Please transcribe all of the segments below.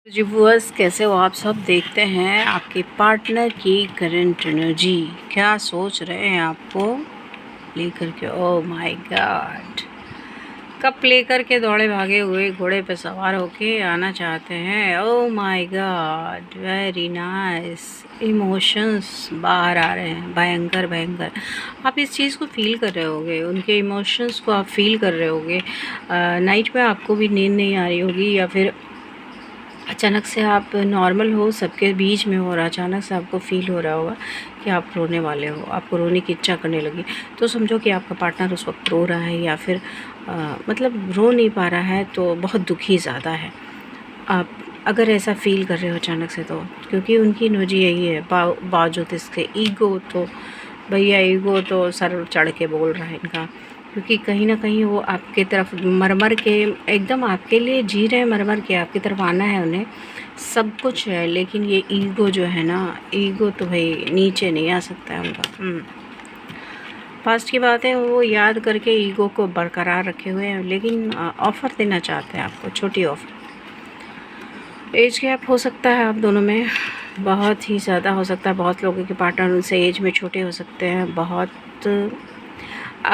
जी viewers, कैसे हो आप सब। देखते हैं आपके पार्टनर की करंट एनर्जी, क्या सोच रहे हैं आपको लेकर के। ओह माय गॉड, कप लेकर के दौड़े भागे हुए घोड़े पे सवार होके आना चाहते हैं। Oh my God, very nice. Emotions बाहर आ रहे हैं, भयंकर भयंकर। आप इस चीज़ को फील कर रहे होगे, उनके इमोशंस को आप फील कर रहे होगे। नाइट में आपको भी नींद नहीं आ रही होगी, या फिर अचानक से आप नॉर्मल हो, सबके बीच में हो, और अचानक से आपको फ़ील हो रहा होगा कि आप रोने वाले हो, आपको रोने की इच्छा करने लगी। तो समझो कि आपका पार्टनर उस वक्त रो रहा है, या फिर मतलब रो नहीं पा रहा है, तो बहुत दुखी ज़्यादा है। आप अगर ऐसा फ़ील कर रहे हो अचानक से, तो क्योंकि उनकी एनर्जी यही है। बावजूद इसके ईगो तो, भैया ईगो तो सर चढ़ के बोल रहा है इनका, क्योंकि कहीं ना कहीं वो आपके तरफ मर के एकदम आपके लिए जी रहे हैं, मर के आपकी तरफ आना है उन्हें, सब कुछ है। लेकिन ये ईगो जो है ना, ईगो तो भाई नीचे नहीं आ सकता है उनका। पास्ट की बात है, वो याद करके ईगो को बरकरार रखे हुए हैं। लेकिन ऑफ़र देना चाहते हैं आपको, छोटी ऑफ़र। एज गैप हो सकता है आप दोनों में, बहुत ही ज़्यादा हो सकता है। बहुत लोगों के पार्टनर उनसे एज में छोटे हो सकते हैं। बहुत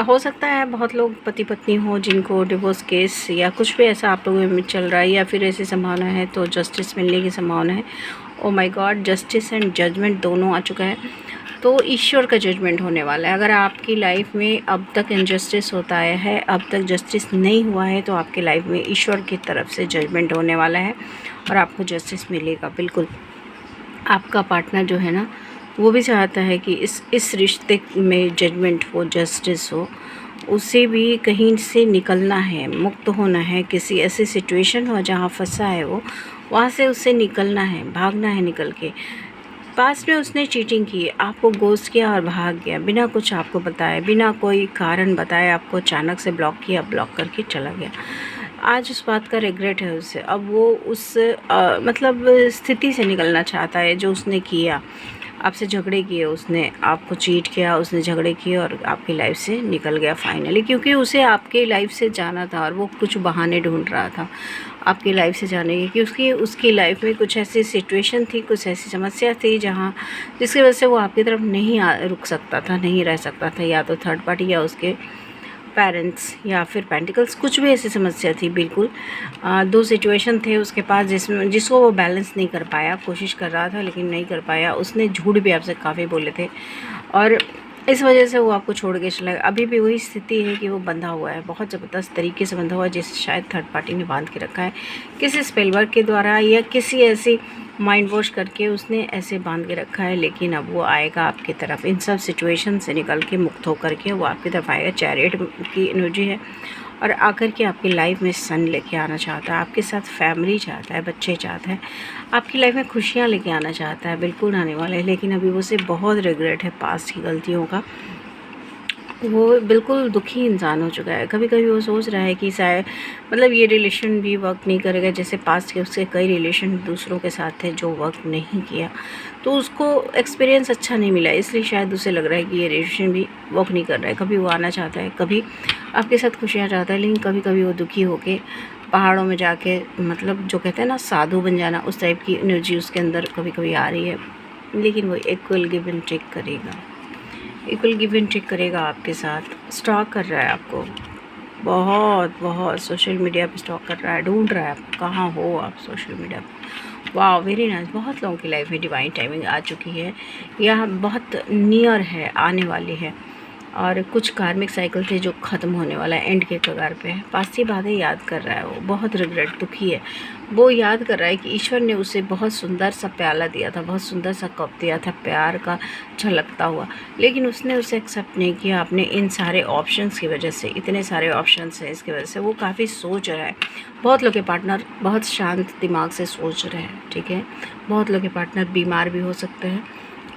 हो सकता है बहुत लोग पति पत्नी हो जिनको डिवोर्स केस या कुछ भी ऐसा आप लोगों में चल रहा है, या फिर ऐसी संभावना है तो जस्टिस मिलने की संभावना है। Oh my God, justice and judgment दोनों आ चुका है। तो ईश्वर का जजमेंट होने वाला है। अगर आपकी लाइफ में अब तक इनजस्टिस होता आया है, अब तक जस्टिस नहीं हुआ है, तो आपकी लाइफ में ईश्वर की तरफ से जजमेंट होने वाला है और आपको जस्टिस मिलेगा। बिल्कुल आपका पार्टनर जो है ना, वो भी चाहता है कि इस रिश्ते में जजमेंट हो, जस्टिस हो। उसे भी कहीं से निकलना है, मुक्त होना है। किसी ऐसी सिचुएशन हो जहाँ फंसा है वो, वहाँ से उससे निकलना है, भागना है निकल के। पास्ट में उसने चीटिंग की, आपको गोस्ट किया और भाग गया, बिना कुछ आपको बताए, बिना कोई कारण बताए आपको अचानक से ब्लॉक किया, ब्लॉक करके चला गया। आज उस बात का रिग्रेट है उसे। अब वो उस मतलब स्थिति से निकलना चाहता है जो उसने किया। आपसे झगड़े किए उसने, आपको चीट किया उसने, झगड़े किए और आपकी लाइफ से निकल गया फाइनली, क्योंकि उसे आपकी लाइफ से जाना था और वो कुछ बहाने ढूंढ रहा था आपकी लाइफ से जाने की, क्योंकि उसकी लाइफ में कुछ ऐसी सिचुएशन थी, कुछ ऐसी समस्या थी जहाँ जिसकी वजह से वो आपकी तरफ नहीं रुक सकता था, नहीं रह सकता था। या तो थर्ड पार्टी या उसके पेरेंट्स या फिर पेंटिकल्स, कुछ भी ऐसी समस्या थी। बिल्कुल दो सिचुएशन थे उसके पास जिसको वो बैलेंस नहीं कर पाया। कोशिश कर रहा था लेकिन नहीं कर पाया। उसने झूठ भी आपसे काफ़ी बोले थे और इस वजह से वो आपको छोड़ के चला गया। अभी भी वही स्थिति है कि वो बंधा हुआ है, बहुत ज़बरदस्त तरीके से बंधा हुआ है, जिसे शायद थर्ड पार्टी ने बांध के रखा है किसी स्पेल वर्क के द्वारा या किसी ऐसी माइंड वॉश करके उसने ऐसे बांध के रखा है। लेकिन अब वो आएगा आपकी तरफ, इन सब सिचुएशन से निकल के मुक्त होकर के वो आपकी तरफ आएगा। चैरियट की एनर्जी है और आकर के आपकी लाइफ में सन लेके आना चाहता है, आपके साथ फैमिली चाहता है, बच्चे चाहता है, आपकी लाइफ में खुशियाँ लेके आना चाहता है। बिल्कुल आने वाला है, लेकिन अभी उसे बहुत रिग्रेट है पास्ट की गलतियों का। वो बिल्कुल दुखी इंसान हो चुका है। कभी कभी वो सोच रहा है कि शायद मतलब ये रिलेशन भी वर्क नहीं करेगा, जैसे पास्ट के उसके कई रिलेशन दूसरों के साथ थे जो वर्क नहीं किया, तो उसको एक्सपीरियंस अच्छा नहीं मिला, इसलिए शायद उसे लग रहा है कि ये रिलेशन भी वर्क नहीं कर रहा है। कभी वो आना चाहता है, कभी आपके साथ खुशियाँ चाहता है, लेकिन कभी कभी वो दुखी होके पहाड़ों में जाके, मतलब जो कहते हैं ना साधु बन जाना, उस टाइप की एनर्जी उसके अंदर कभी कभी आ रही है। लेकिन वो इक्वल गिव एंड टेक करेगा, इक्वल गिव एंड टेक करेगा आपके साथ। स्टॉक कर रहा है आपको, बहुत बहुत सोशल मीडिया पे स्टॉक कर रहा है, ढूंढ रहा है आप कहाँ हो आप सोशल मीडिया पे। वाह वेरी नाइस। बहुत लोगों की लाइफ में डिवाइन टाइमिंग आ चुकी है या बहुत नियर है, आने वाली है। और कुछ कार्मिक साइकिल थे जो ख़त्म होने वाला है, एंड के कगार पे है। पासी बातें याद कर रहा है वो, बहुत रिग्रेट, दुखी है। वो याद कर रहा है कि ईश्वर ने उसे बहुत सुंदर सा प्याला दिया था, बहुत सुंदर सा कप दिया था, प्यार का झलकता हुआ, लेकिन उसने उसे एक्सेप्ट नहीं किया। अपने इन सारे ऑप्शंस की वजह से, इतने सारे ऑप्शंस हैं इसकी वजह से वो काफ़ी सोच रहा है। बहुत लोग के पार्टनर बहुत शांत दिमाग से सोच रहे हैं, ठीक है। बहुत लोग के पार्टनर बीमार भी हो सकते हैं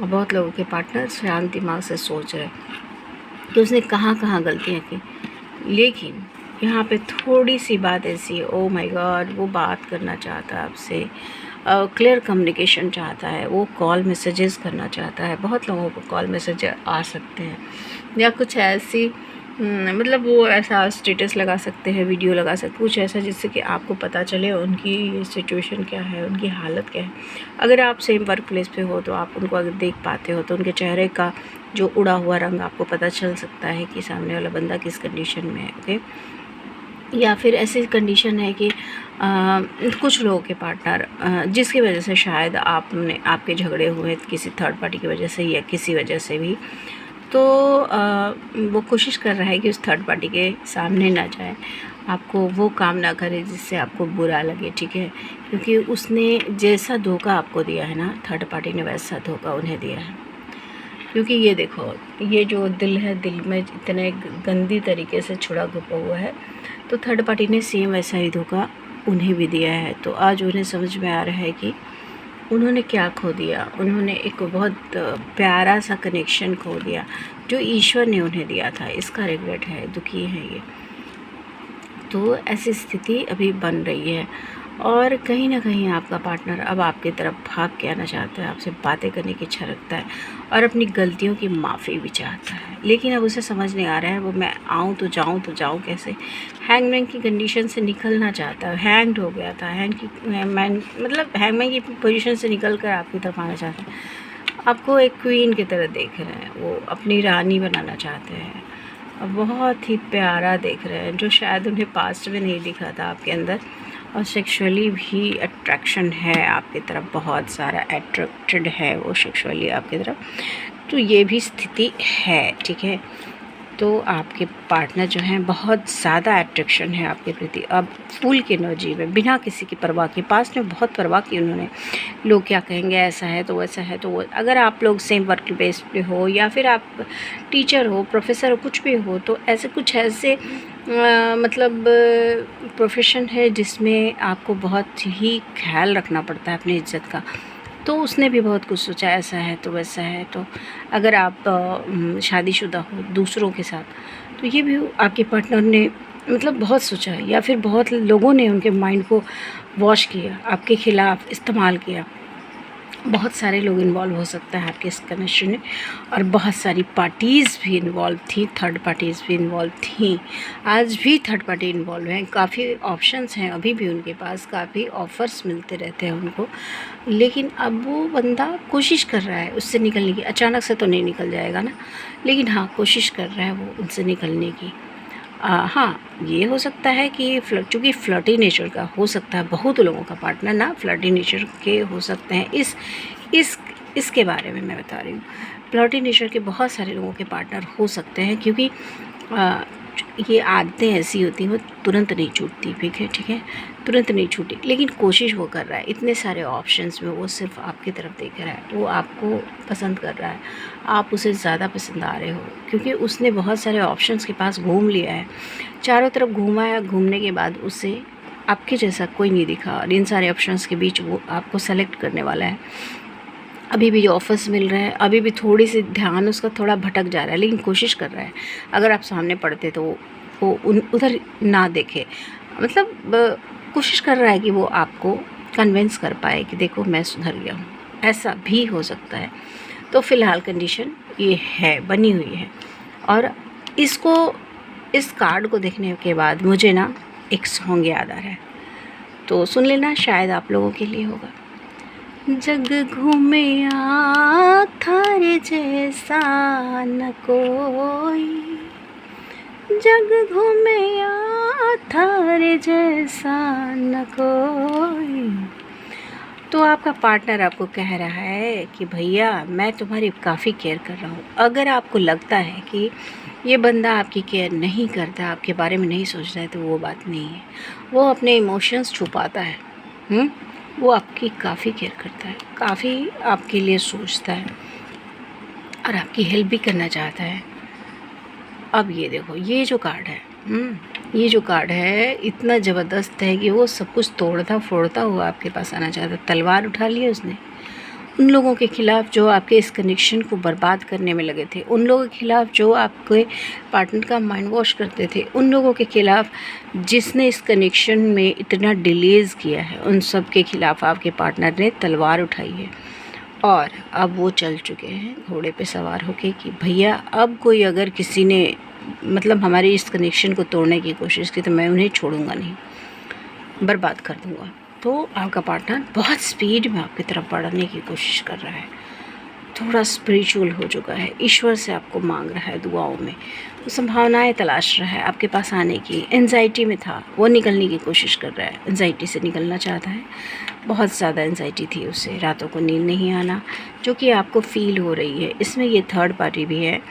और बहुत लोगों के पार्टनर शांत दिमाग से सोच रहे हैं कि उसने कहाँ कहाँ गलतियाँ की। लेकिन यहाँ पे थोड़ी सी बात ऐसी है, ओ माय गॉड, वो बात करना चाहता है आपसे, क्लियर कम्युनिकेशन चाहता है, वो कॉल मैसेजेस करना चाहता है। बहुत लोगों को कॉल मैसेज आ सकते हैं या कुछ ऐसी मतलब वो ऐसा स्टेटस लगा सकते हैं, वीडियो लगा सकते, कुछ ऐसा जिससे कि आपको पता चले उनकी सिचुएशन क्या है, उनकी हालत क्या है। अगर आप सेम वर्क प्लेस पे हो तो आप उनको अगर देख पाते हो तो उनके चेहरे का जो उड़ा हुआ रंग आपको पता चल सकता है कि सामने वाला बंदा किस कंडीशन में है। ओके, या फिर ऐसी कंडीशन है कि कुछ लोगों के पार्टनर जिसकी वजह से शायद आपके झगड़े हुए किसी थर्ड पार्टी की वजह से या किसी वजह से भी, तो वो कोशिश कर रहा है कि उस थर्ड पार्टी के सामने ना जाए, आपको वो काम ना करे जिससे आपको बुरा लगे, ठीक है। क्योंकि उसने जैसा धोखा आपको दिया है ना, थर्ड पार्टी ने वैसा धोखा उन्हें दिया है। क्योंकि ये देखो, ये जो दिल है, दिल में इतने गंदी तरीके से छुड़ा घुपा हुआ है, तो थर्ड पार्टी ने सेम वैसा ही धोखा उन्हें भी दिया है। तो आज उन्हें समझ में आ रहा है कि उन्होंने क्या खो दिया। उन्होंने एक बहुत प्यारा सा कनेक्शन खो दिया जो ईश्वर ने उन्हें दिया था। इसका रिग्रेट है, दुखी है ये। तो ऐसी स्थिति अभी बन रही है और कहीं ना कहीं आपका पार्टनर अब आपकी तरफ भाग के आना चाहता है, आपसे बातें करने की इच्छा रखता है और अपनी गलतियों की माफ़ी भी चाहता है। लेकिन अब उसे समझ नहीं आ रहा है वो मैं आऊँ तो जाऊँ कैसे। हैंगमैन की कंडीशन से निकलना चाहता है, हैंग्ड हो गया था, हैंगमैन की पोजीशन से निकल कर आपकी तरफ आना चाहता है। आपको एक क्वीन की तरह देख रहे हैं, वो अपनी रानी बनाना चाहते हैं और बहुत ही प्यारा देख रहे हैं, जो शायद उन्हें पास्ट में नहीं दिखा था आपके अंदर। और सेक्सुअली भी अट्रैक्शन है आपकी तरफ, बहुत सारा अट्रैक्टेड है वो सेक्सुअली आपकी तरफ। तो ये भी स्थिति है, ठीक है। तो आपके पार्टनर जो हैं बहुत ज़्यादा अट्रैक्शन है आपके प्रति, अब फूल की एनर्जी में, बिना किसी की परवाह के। पास में बहुत परवाह की उन्होंने, लोग क्या कहेंगे, ऐसा है तो वैसा है तो वो। अगर आप लोग सेम वर्क प्लेस पे हो या फिर आप टीचर हो, प्रोफेसर हो, कुछ भी हो, तो ऐसे मतलब प्रोफेशन है जिसमें आपको बहुत ही ख्याल रखना पड़ता है अपनी इज्जत का। तो उसने भी बहुत कुछ सोचा, ऐसा है तो वैसा है। तो अगर आप शादीशुदा हो दूसरों के साथ, तो ये भी आपके पार्टनर ने मतलब बहुत सोचा, या फिर बहुत लोगों ने उनके माइंड को वॉश किया, आपके खिलाफ इस्तेमाल किया। बहुत सारे लोग इन्वॉल्व हो सकता है आपके इस कनेक्शन में, और बहुत सारी पार्टीज़ भी इन्वॉल्व थी, थर्ड पार्टीज़ भी इन्वॉल्व थी। आज भी थर्ड पार्टी इन्वॉल्व हैं, काफ़ी ऑप्शंस हैं अभी भी उनके पास, काफ़ी ऑफ़र्स मिलते रहते हैं उनको। लेकिन अब वो बंदा कोशिश कर रहा है उससे निकलने की। अचानक से तो नहीं निकल जाएगा ना, लेकिन हाँ कोशिश कर रहा है वो उनसे निकलने की। हाँ, ये हो सकता है कि चूँकि फ्लर्टी नेचर का हो सकता है, बहुत लोगों का पार्टनर ना फ्लर्टी नेचर के हो सकते हैं। इसके बारे में मैं बता रही हूँ। फ्लर्टी नेचर के बहुत सारे लोगों के पार्टनर हो सकते हैं, क्योंकि ये आदतें ऐसी होती हैं, वो तुरंत नहीं छूटती, ठीक है, तुरंत नहीं छूटी। लेकिन कोशिश वो कर रहा है, इतने सारे ऑप्शंस में वो सिर्फ आपकी तरफ देख रहा है, वो आपको पसंद कर रहा है, आप उसे ज़्यादा पसंद आ रहे हो, क्योंकि उसने बहुत सारे ऑप्शंस के पास घूम लिया है, चारों तरफ घूमा है। घूमने के बाद उसे आपके जैसा कोई नहीं दिखा, और इन सारे ऑप्शंस के बीच वो आपको सेलेक्ट करने वाला है। अभी भी जो ऑफर्स मिल रहे हैं, अभी भी थोड़ी सी ध्यान उसका थोड़ा भटक जा रहा है, लेकिन कोशिश कर रहा है। अगर आप सामने पड़ते तो वो उधर ना देखे, मतलब कोशिश कर रहा है कि वो आपको कन्विंस कर पाए कि देखो मैं सुधर गया हूँ, ऐसा भी हो सकता है। तो फ़िलहाल कंडीशन ये है, बनी हुई है। और इस कार्ड को देखने के बाद मुझे ना एक सॉन्ग याद आ रहा है, तो सुन लेना, शायद आप लोगों के लिए होगा। जग घूमे थारे जैसा न कोई, जग घूमे थारे जैसा न कोई। तो आपका पार्टनर आपको कह रहा है कि भैया मैं तुम्हारी काफ़ी केयर कर रहा हूँ। अगर आपको लगता है कि ये बंदा आपकी केयर नहीं करता, आपके बारे में नहीं सोच रहा है, तो वो बात नहीं है। वो अपने इमोशंस छुपाता है। वो आपकी काफ़ी केयर करता है, काफ़ी आपके लिए सोचता है और आपकी हेल्प भी करना चाहता है। अब ये देखो, ये जो कार्ड है, ये जो कार्ड है इतना ज़बरदस्त है कि वो सब कुछ तोड़ता फोड़ता हुआ आपके पास आना चाहता है। तलवार उठा ली है उसने, उन लोगों के ख़िलाफ़ जो आपके इस कनेक्शन को बर्बाद करने में लगे थे, उन लोगों के ख़िलाफ़ जो आपके पार्टनर का माइंड वॉश करते थे, उन लोगों के ख़िलाफ़ जिसने इस कनेक्शन में इतना डिलेज़ किया है, उन सब के ख़िलाफ़ आपके पार्टनर ने तलवार उठाई है। और अब वो चल चुके हैं घोड़े पे सवार होके कि भैया अब कोई अगर किसी ने मतलब हमारी इस कनेक्शन को तोड़ने की कोशिश की तो मैं उन्हें छोड़ूंगा नहीं, बर्बाद कर दूंगा। तो आपका पार्टनर बहुत स्पीड में आपकी तरफ बढ़ने की कोशिश कर रहा है, थोड़ा स्पिरिचुअल हो चुका है, ईश्वर से आपको मांग रहा है दुआओं में, वो संभावनाएं तलाश रहा है आपके पास आने की। एंजाइटी में था, वो निकलने की कोशिश कर रहा है, एंजाइटी से निकलना चाहता है। बहुत ज़्यादा एंजाइटी थी उसे, रातों को नींद नहीं आना, जो कि आपको फील हो रही है। इसमें ये थर्ड पार्टी भी है,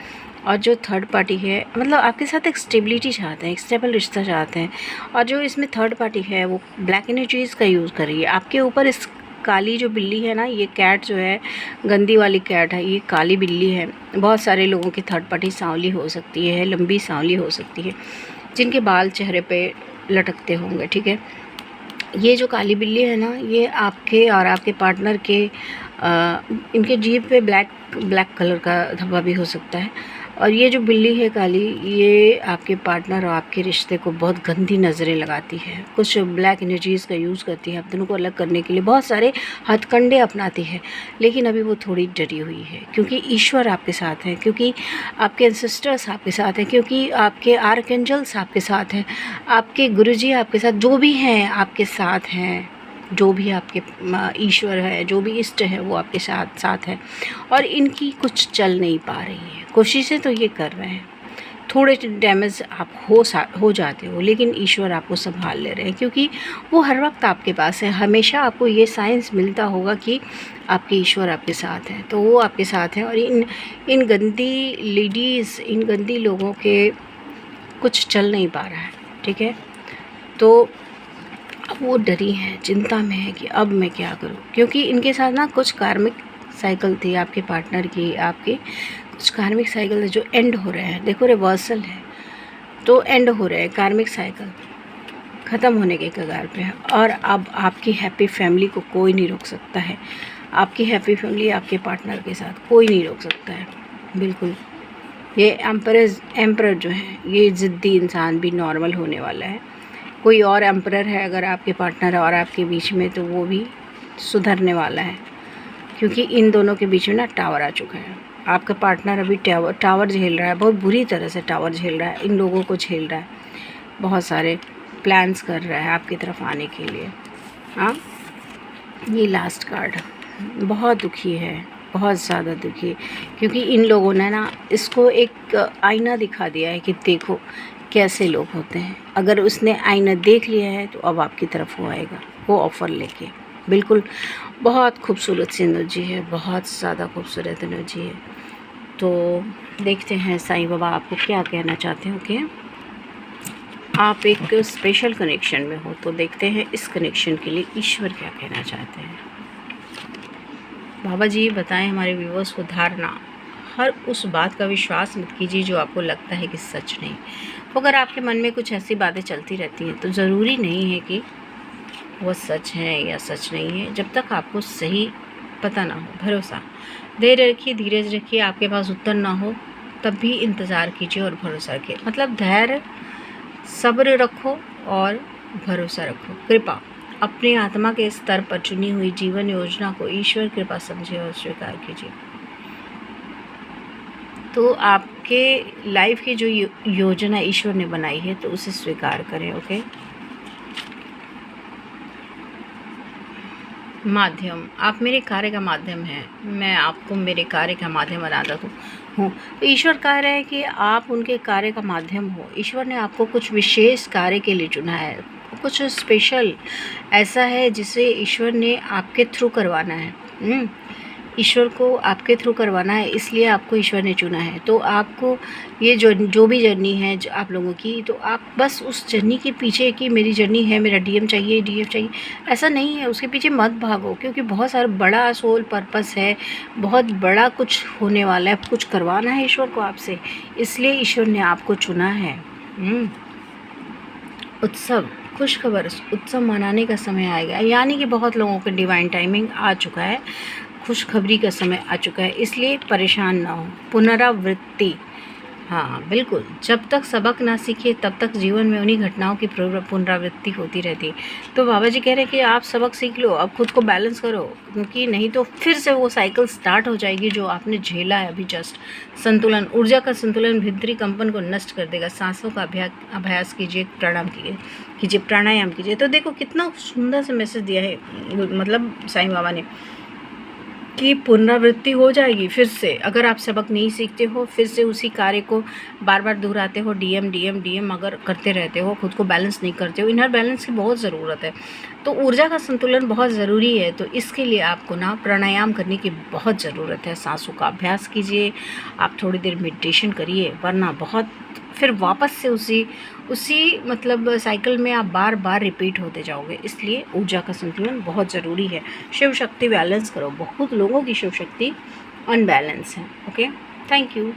और जो थर्ड पार्टी है मतलब आपके साथ एक स्टेबिलिटी चाहते हैं, एक स्टेबल रिश्ता चाहते हैं। और जो इसमें थर्ड पार्टी है वो ब्लैक एनर्जीज़ का यूज़ कर रही है आपके ऊपर। इस काली जो बिल्ली है ना, ये कैट जो है, गंदी वाली कैट है, ये काली बिल्ली है। बहुत सारे लोगों की थर्ड पार्टी सांवली हो सकती है, लंबी सांवली हो सकती है, जिनके बाल चेहरे पे लटकते होंगे, ठीक है। ये जो काली बिल्ली है ना, ये आपके और आपके पार्टनर के इनके जीभ पे ब्लैक कलर का धब्बा भी हो सकता है। और ये जो बिल्ली है काली, ये आपके पार्टनर और आपके रिश्ते को बहुत गंदी नज़रें लगाती है, कुछ ब्लैक एनर्जीज़ का यूज़ करती है आप दोनों को अलग करने के लिए, बहुत सारे हथकंडे अपनाती है। लेकिन अभी वो थोड़ी डरी हुई है, क्योंकि ईश्वर आपके साथ हैं, क्योंकि आपके एंसेस्टर्स आपके साथ हैं, क्योंकि आपके आर्कएंजल्स आपके साथ हैं, आपके गुरुजी आपके साथ, जो भी हैं आपके साथ हैं, जो भी आपके ईश्वर है, जो भी इष्ट है, वो आपके साथ है। और इनकी कुछ चल नहीं पा रही है, कोशिशें तो ये कर रहे हैं, थोड़े डैमेज आप हो जाते हो, लेकिन ईश्वर आपको संभाल ले रहे हैं, क्योंकि वो हर वक्त आपके पास है। हमेशा आपको ये साइंस मिलता होगा कि आपके ईश्वर आपके साथ हैं, तो वो आपके साथ हैं। और इन गंदी लेडीज़, इन गंदी लोगों के कुछ चल नहीं पा रहा है, ठीक है। तो अब वो डरी हैं, चिंता में है कि अब मैं क्या करूं, क्योंकि इनके साथ ना कुछ कार्मिक साइकिल थी आपके पार्टनर की, आपके कुछ कार्मिक साइकिल जो एंड हो रहे हैं। देखो रिवर्सल है, तो एंड हो रहे हैं, कार्मिक साइकिल ख़त्म होने के कगार पे है। और अब आपकी हैप्पी फैमिली को कोई नहीं रोक सकता है, आपकी हैप्पी फैमिली आपके पार्टनर के साथ कोई नहीं रोक सकता है, बिल्कुल। ये एम्परर जो है, ये ज़िद्दी इंसान भी नॉर्मल होने वाला है। कोई और एम्परर है अगर आपके पार्टनर और आपके बीच में, तो वो भी सुधरने वाला है, क्योंकि इन दोनों के बीच में ना टावर आ चुका है। आपका पार्टनर अभी टावर झेल रहा है, बहुत बुरी तरह से टावर झेल रहा है, इन लोगों को झेल रहा है, बहुत सारे प्लान्स कर रहा है आपकी तरफ आने के लिए। हाँ, ये लास्ट कार्ड बहुत दुखी है, बहुत ज़्यादा दुखी, क्योंकि इन लोगों ने ना इसको एक आईना दिखा दिया है कि देखो कैसे लोग होते हैं। अगर उसने आईना देख लिया है तो अब आपकी तरफ वो आएगा, वो ऑफ़र लेके। बिल्कुल, बहुत खूबसूरत सी एनर्जी है, बहुत ज़्यादा खूबसूरत एनर्जी है। तो देखते हैं साईं बाबा आपको क्या कहना चाहते हो कि आप एक स्पेशल कनेक्शन में हो, तो देखते हैं इस कनेक्शन के लिए ईश्वर क्या कहना चाहते हैं। बाबा जी बताएं हमारे व्यूअर्स को धारणा, हर उस बात का विश्वास मत कीजिए जो आपको लगता है कि सच नहीं। अगर आपके मन में कुछ ऐसी बातें चलती रहती हैं तो ज़रूरी नहीं है कि वो सच है या सच नहीं है, जब तक आपको सही पता ना हो। भरोसा, धैर्य रखिए, धीरज रखिए, आपके पास उत्तर ना हो तब भी इंतज़ार कीजिए और भरोसा रखिए। मतलब धैर्य, सब्र रखो और भरोसा रखो। कृपा, अपनी आत्मा के स्तर पर चुनी हुई जीवन योजना को ईश्वर कृपा समझिए और स्वीकार कीजिए। तो आपके लाइफ की जो योजना ईश्वर ने बनाई है तो उसे स्वीकार करें, ओके। माध्यम, आप मेरे कार्य का माध्यम हैं, मैं आपको मेरे कार्य का माध्यम बनाता हूँ। तो ईश्वर कह रहे हैं कि आप उनके कार्य का माध्यम हो। ईश्वर ने आपको कुछ विशेष कार्य के लिए चुना है, कुछ स्पेशल ऐसा है जिसे ईश्वर ने आपके थ्रू करवाना है। ईश्वर को आपके थ्रू करवाना है, इसलिए आपको ईश्वर ने चुना है। तो आपको ये जो भी जर्नी है जो आप लोगों की, तो आप बस उस जर्नी के पीछे कि मेरी जर्नी है, मेरा डीएम चाहिए, डीएफ चाहिए, ऐसा नहीं है, उसके पीछे मत भागो, क्योंकि बहुत सारा बड़ा सोल पर्पस है, बहुत बड़ा कुछ होने वाला है, कुछ करवाना है ईश्वर को आपसे, इसलिए ईश्वर ने आपको चुना है। उत्सव, खुशखबर, उत्सव मनाने का समय आएगा, यानी कि बहुत लोगों का डिवाइन टाइमिंग आ चुका है, खुशखबरी का समय आ चुका है, इसलिए परेशान ना हो। पुनरावृत्ति, हाँ बिल्कुल, जब तक सबक ना सीखे तब तक जीवन में उन्हीं घटनाओं की पुनरावृत्ति होती रहती है। तो बाबा जी कह रहे हैं कि आप सबक सीख लो, अब खुद को बैलेंस करो, क्योंकि नहीं तो फिर से वो साइकिल स्टार्ट हो जाएगी जो आपने झेला है अभी जस्ट। संतुलन, ऊर्जा का संतुलन भीतरी कंपन को नष्ट कर देगा। सांसों का अभ्यास कीजिए, प्राणायाम कीजिए। तो देखो कितना सुंदर से मैसेज दिया है, मतलब साईं बाबा ने, की पुनरावृत्ति हो जाएगी फिर से। अगर आप सबक नहीं सीखते हो, फिर से उसी कार्य को बार बार दोहराते हो, डीएम अगर करते रहते हो, खुद को बैलेंस नहीं करते हो। इनर बैलेंस की बहुत ज़रूरत है, तो ऊर्जा का संतुलन बहुत ज़रूरी है। तो इसके लिए आपको ना प्राणायाम करने की बहुत ज़रूरत है। सांसों का अभ्यास कीजिए, आप थोड़ी देर मेडिटेशन करिए, वरना बहुत फिर वापस से उसी मतलब साइकिल में आप बार बार रिपीट होते जाओगे। इसलिए ऊर्जा का संतुलन बहुत ज़रूरी है। शिव शक्ति बैलेंस करो, बहुत लोगों की शिव शक्ति अनबैलेंस है। Okay, thank you.